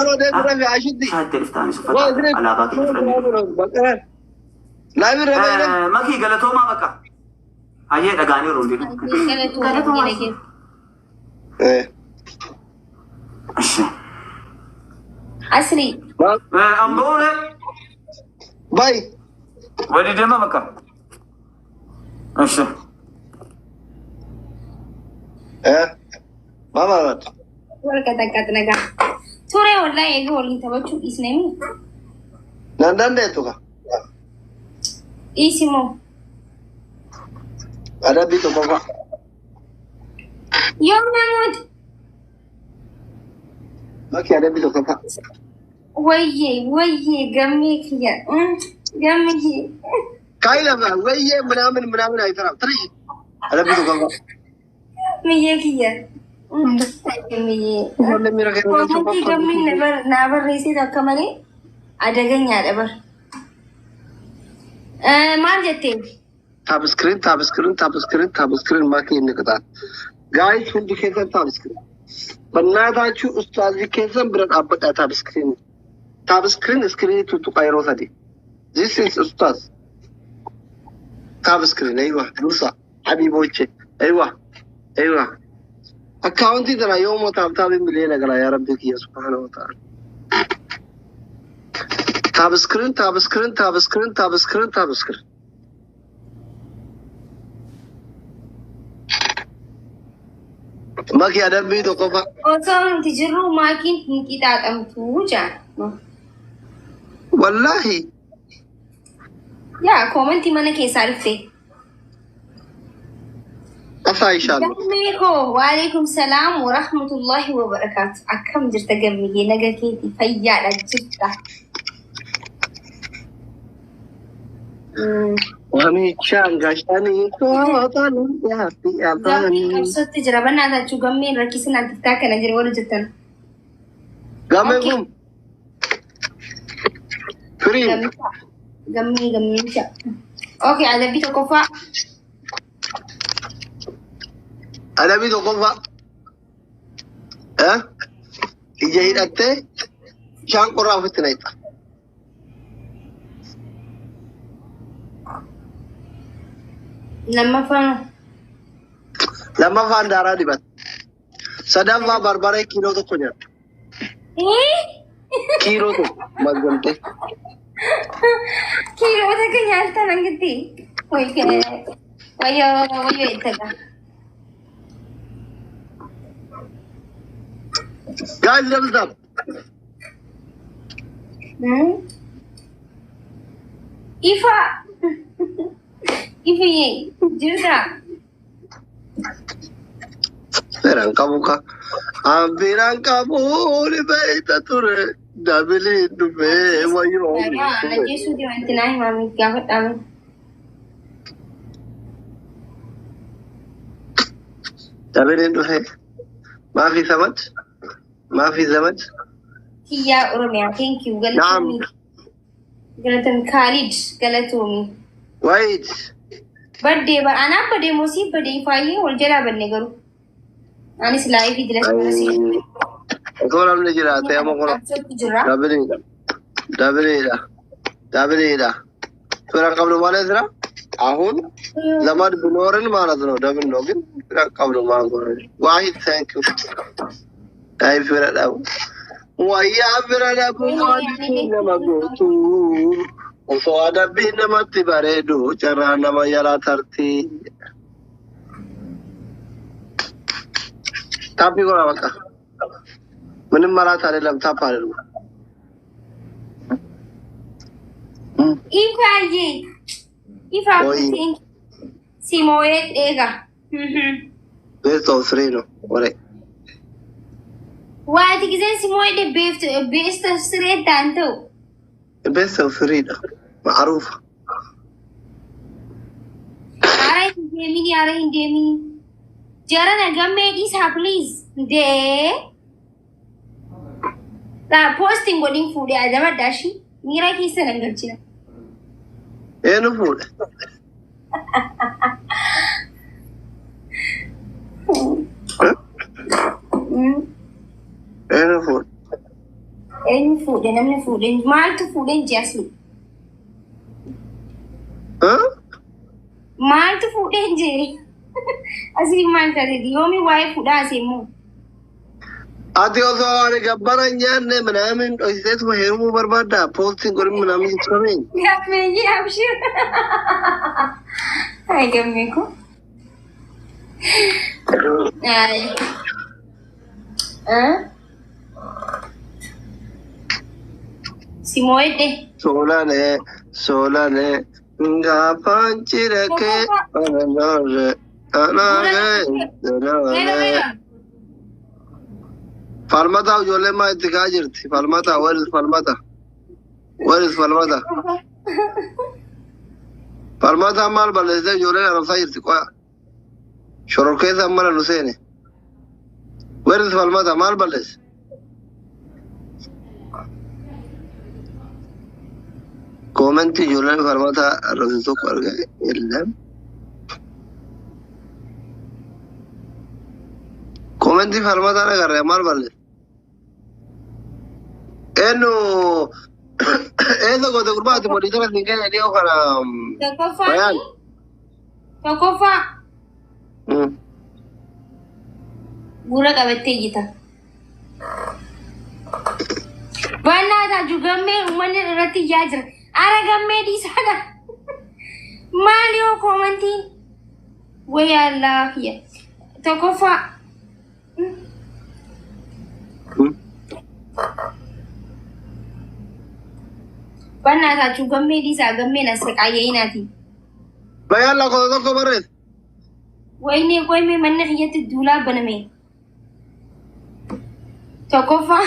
قالوا ده برا عشدي شاهد الفتاني سفتا على باقي فرني لا يرى ما كي قالتو ما بقى هاي دغاني روندي قالتو أسري أمبورة باي ودي دم بقى أيش ما مرات ورقة كاتنجا توري والله يقول أنت بتشوف اسمي نندن ده توكا اسمه ada bito baba يوم نموت maki ada bito baba ويه جميك يا جميك kaila ba waye munamin ay tara tari ada bito baba ميك يا جميك wala mira kay ومنتي جميك نبر رئيسي تكملي أدعين يا دبر ما جتين tab screen maki nikata guys full dikhesan tab screen bannadachu ustaz dikhesan biran abada tab screen tu qayro sadi this is ustaz tab screen aywa dursa habiboche aywa account idara yawmo tab milena gala ya rabbi ki subhanahu wa ta'ala tab screen maki ada bito kofa وصام تجرو ماكين kita akan tuja wallahi ya komenti mana ke sarfe afa inshallah Assalamualaikum Waalaikumsalam warahmatullahi wabarakatuh akam jirta gammiye naga keti fayya da jirta wami changa shani ko tan ya fi gammi abani sotti jira bana ta chu gammi rakisna tikka na jira wala jittan game gum free gammi cha okay ada bito kofa ada bito kofa ije hidatte chan qora fitnaita lama fan dara dibat sadama barbare kilo to kunya kilo to magante kilo ta kanyalta nangiti wayo itaga guys thumbs up Ifa Ifi jirta Ambiran kamu ni baita ture dabili dube wayo na Jesu di mantinai mami kya kami dabili duhe maafi samaj Kia Oromia thank you galatumi galatan Khalid galatumi wait birthday ba ana birthday musi birthday fayi wal jala banne garu ani silai fi dilas marasi Kalau namanya jelas, saya mau kalau dabeli dah. Kurang kabel mana sih? Ahun, zaman benorin mana tuh? Dabel nogin, kurang kabel mana tuh? Wahid, thank you. Tapi firad aku. Wahya firad aku wahid nama gotu. Untuk ada bina mati baredo, cara nama yara tarti. Tapi kalau apa? Mana malah tak ada dalam tapar itu. Ifa think Simoet ega. Besto freno, ore. Wah, tiga Simoet de best straight tanto. Besto freno, معروف. Ara Demi. Jaran agam make is please. De. La posting boarding food ada apa dashi? Mira kisah nanggal cina. No food. No food. Eenyu fuudhe namni fuudhe maaltu fuudhe jaasni? Maaltu fuudhe jee? Asii maal ta'e yoomi waa'ee fuudhaa asiimu? Ati osoo ani gabbara nyaanne minaamin dho'iseetuma heerumuu barbaadda poostiin godhin minaamin ibsameen. Gammee abshir. Ay gammee ko. Ay. Simoede. Solane. Ngapaan cirake. Anage. Falmata ijoollee maa itti kaa jirti? Falmata, where is Falmata? Where is Falmata? Falmata maal balleessee ijoollee arabsaa jirti qoya. Shororkeessa mana nu seene. Where is Falmata? Maal balleesse? Koomenti ijoolleen Falmata arrabsi tokko argaa illee. Koomenti Falmata agarree maal balleesse? Eno gote gurbaati moditara singene dio kana bayan Tokofa gura qabate jita bana ta jugamme umane rati jajra ara gamme di sada malio komenti way Allah ya Tokofa bana ta jugamme di sa gamme na sakaye inati bayan la ko to baret wayne koy me man khiyati dula baname Tokofa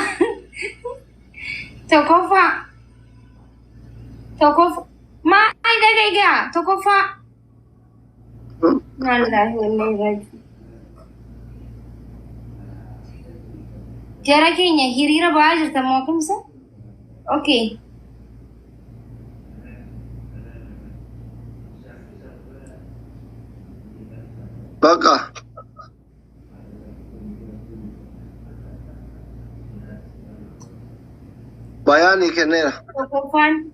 ma ai daga Tokofa wallahi wallahi jara kenya hirira baajir tamakum sa okay baka bayani kenera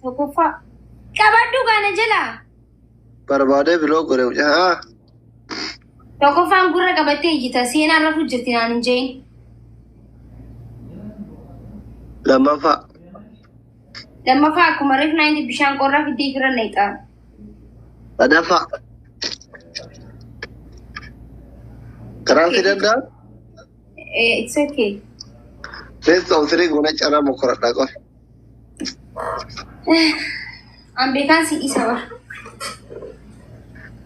Tokofa kabadu kana jala barbade bilo gore ha Tokofaan gurra qabatee jita seenaa irra hojjetti naan jeen lammaffaa akkuma reefnaa inni bishaan qorraa fiddee fira neeqaa sadaffaa karaan si danda'a it's okay Feesta usirii guna cara mokoradha qof an beekaan si isa bar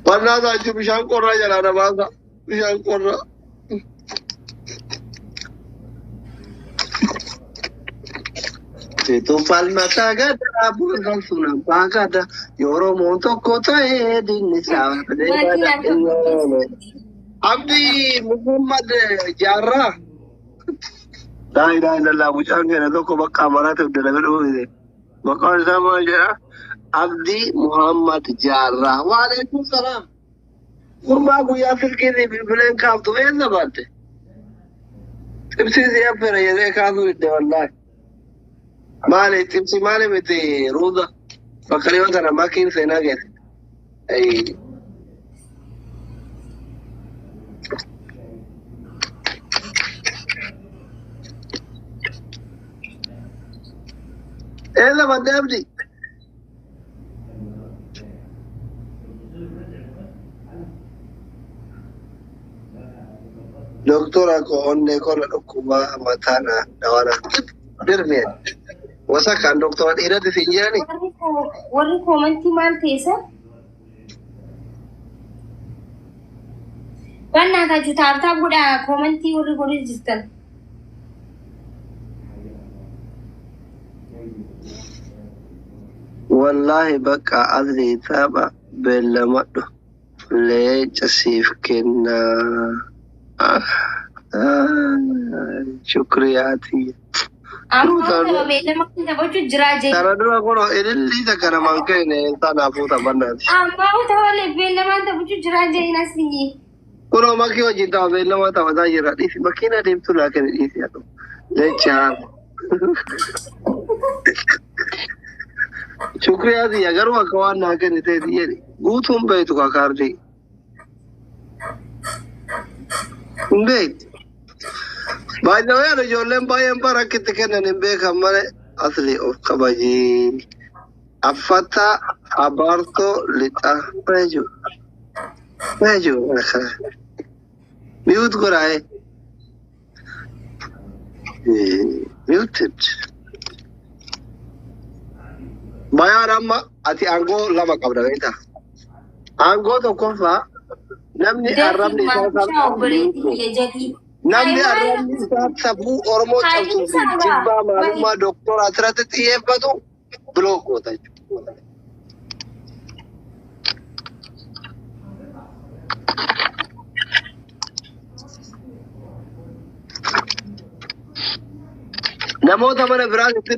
Pernah saja bishaan qorraa jalaa na baasa bishaan qorraa Itu falmata gada bukan sunan pagada yoro monto kota dinni saade Abdi Muhammad Jarrah Dai la bucaan kana tokko bakka amaraatu dalaga ide maqaan isaa maal jedha Abdi Muhammad Jarrah wa alaykum salam Kurma guyyaa silkii bilbileen kaaftu eessa baatte Tibsii siya fere jedhee kaasuu idde wallahi Maali tibsi maali miti ruuda bakka dhiyoo tana makiin seenaa geesse Ella badde abdi Doktora ko onne kola dhukkuba matana dawana dirme wasa kan doktora dhiirati siin jedhani warri komentii maal teessa bannaa taaju taabtaa godha komentii warri godhi jirtan wallahi bakka adli taaba beellamadhu leeca siif kenna shukriyaati amma beellama taphachuu jiraa jee Tara dura kono ililli takana mankene sana futa bannati amma utawale beellama taphachuu jiraa jee inasiyyi Kono maki wajjin ta'a beellama taphataa jira dhiisi makkiina deemtu laakin dhiisi haa leecha شكرا يا جروا كوان ناكن تيدي قوتهم بيتك كاردي بيت باي ذا واي انا جولم باي امبارح كنت كنا نبيك امال اصلي اوف كباجي افتا ابارتو لتا ماجو انا ميوت قراي ميوتد بايا رما اتي انغو لما قبل بيتا انغو تو كوفا نمني ارمني namni arrabni sabbuu Oromoo cabsuu fi jibbaa maalummaa doktora asirratti xiyyeeffatu bilook goota jechuudha. Namoota mana biraatti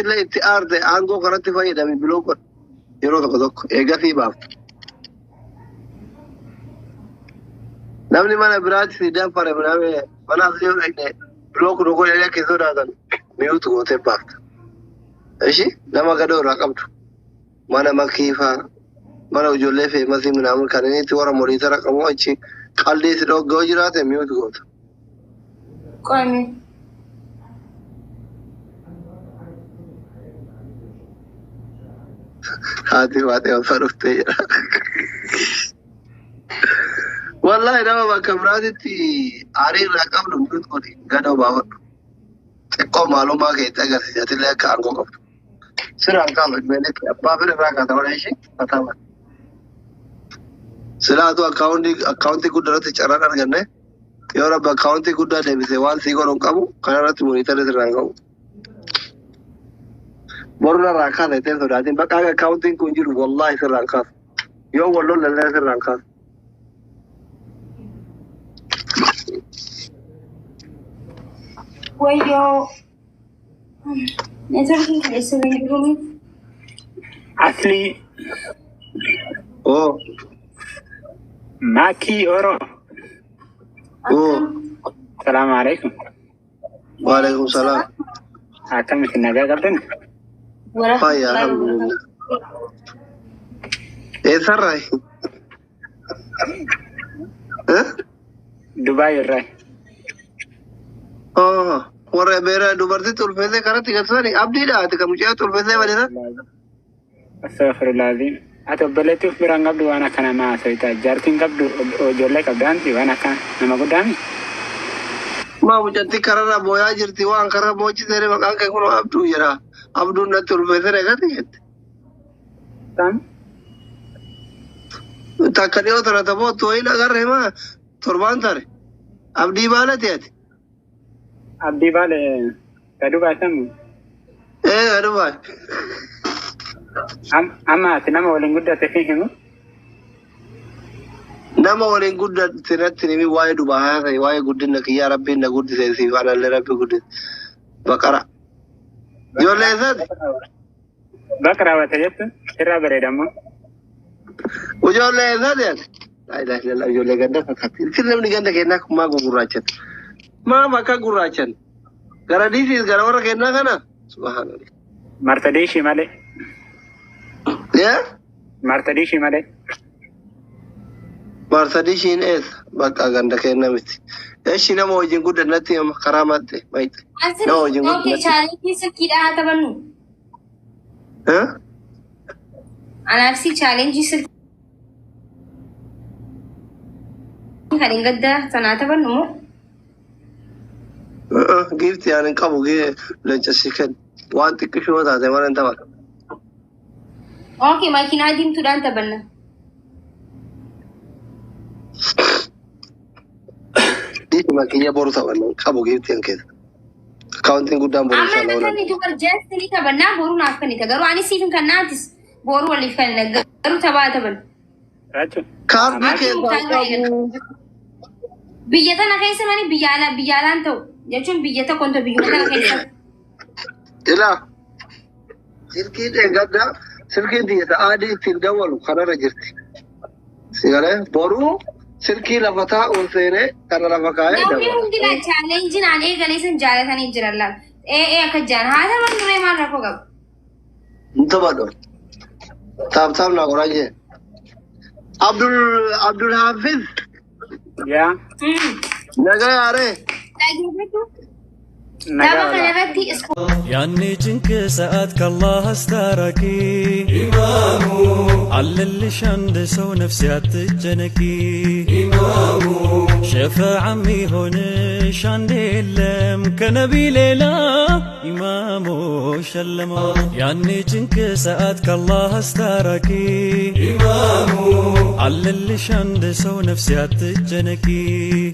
illee itti aarte aangoo kanatti fayyadame bilook godha yeroo tokko eegasii baaftu. namni mana biraatti sidaan fare mana asii dhaqne bilook dhuguu dheedhee keessoo dhaatan mi'uutu gootee baafta. Ishi nama gadoo irraa qabdu mana makiifaa mana ijoollee feemasii minaamun kan inni itti warra moriitara qabu achi qaldeessi dhoggoo jiraate mi'uutu goota. Qonni. Haati waatee ofaa dhuftee jira. والله أنا ما كبراتي أريد رقم نمرود كوني قدوا باور تقوم معلومة كي تأجر سياتي لك أنكو كفر سر أنكام بينك بابر راكا تقول شيء أتابع سر أتو أكاونتي كودا تجارة كرنا يورا بأكاونتي كودا ده بسوال سيكون أنكامو كنا نتمونيتر ترانكو بورنا راكا نتين سوداتين بقى أكاونتي كونجر والله سر راكا يوم والله لله سر راكا ويو نتركي يسوي يقولون أصلي أوه ماكي أورو أوه السلام عليكم وعليكم السلام أكمل في النجاة قبل طيب الحمد لله إيه سرّي ها دبي الرأي ورّا بيرا دوبارتي تولفيزة كانت تكسرني أبدي لا تكمل تولفيزة ولا أستغفر الله العظيم أتوبلتي في رنگ قبل وأنا كنا ما سويتا جارتين قبل وجولة قبل أنتي وأنا كان نما قدامي ما وجدتي كرنا بويا جرتي وان كرنا بوجي ترى مكان كيكون أبدو يرا أبدو نتولفيزة ركعتي تام تكريو ترى تبو توي لغر هما تربان ترى أبدي بالا تياتي أبدي بالي كدو باسم إيه أدو باي أما تنام ولين قد تفهمه nama waliin guddattinatti nimi waa'ee dubahaa ta'e waa'ee guddina kiyyaa rabbiin na guddise siif anallee rabbi guddise baqara ijoollee isaati بقرا وتجت سرا بريدمو ijoollee isaati ati laa ilaaha illallah ijoollee ganda fakkaatti isin namni ganda kennaa kun maa gurraachan maa bakka gurraachan gara diisiis gara warra kennaa kana subhaanallah مرتديشي مالي yaa مرتديشي مالي maarsadishiin eessa bakka ganda kennaa miti eeshi nama wajjin guddannatti karaa matte mayte nama wajjin guddannatti challenge sakida tabannu anafsi challenge sak kadin gadda sana tabannu gifti aanin qabu gee leencasikan waan xiqqishoo taate malan taba okay makiinaa diimtuudhaan tabanna Itu makanya baru tahu kan, kamu gitu yang kita. Accounting gudang baru salah orang. Amma itu kerjas ni taban, na baru nak ni tagaru. Ani sih kan natis baru wali kan garu tabah taban. راجو Kar kita. Biyata nak kaisa mani biyalan tu. Jadi biyata konto biyata nak kaisa. Ila. Sirki enggak ada. Sirki dia tak ada tidak walu karena rejirti. Sekarang baru sirki lafata unsere karena lafakaya. Namni hundi na challenge na ne gale san jala thani jiralla. ايه كجان هذا من دري ما ركوب انت بدو تام نقراجي عبد الحافظ يا نجا ياري يعني جنك ساعتك الله استاركي إمامو على اللي شند سو نفسي أتجنكي إمامو شفا عمي هون شند اللم كنبي ليلى إمامو شلمو يعني جنك ساعتك الله استاركي إمامو على اللي شند سو نفسي أتجنكي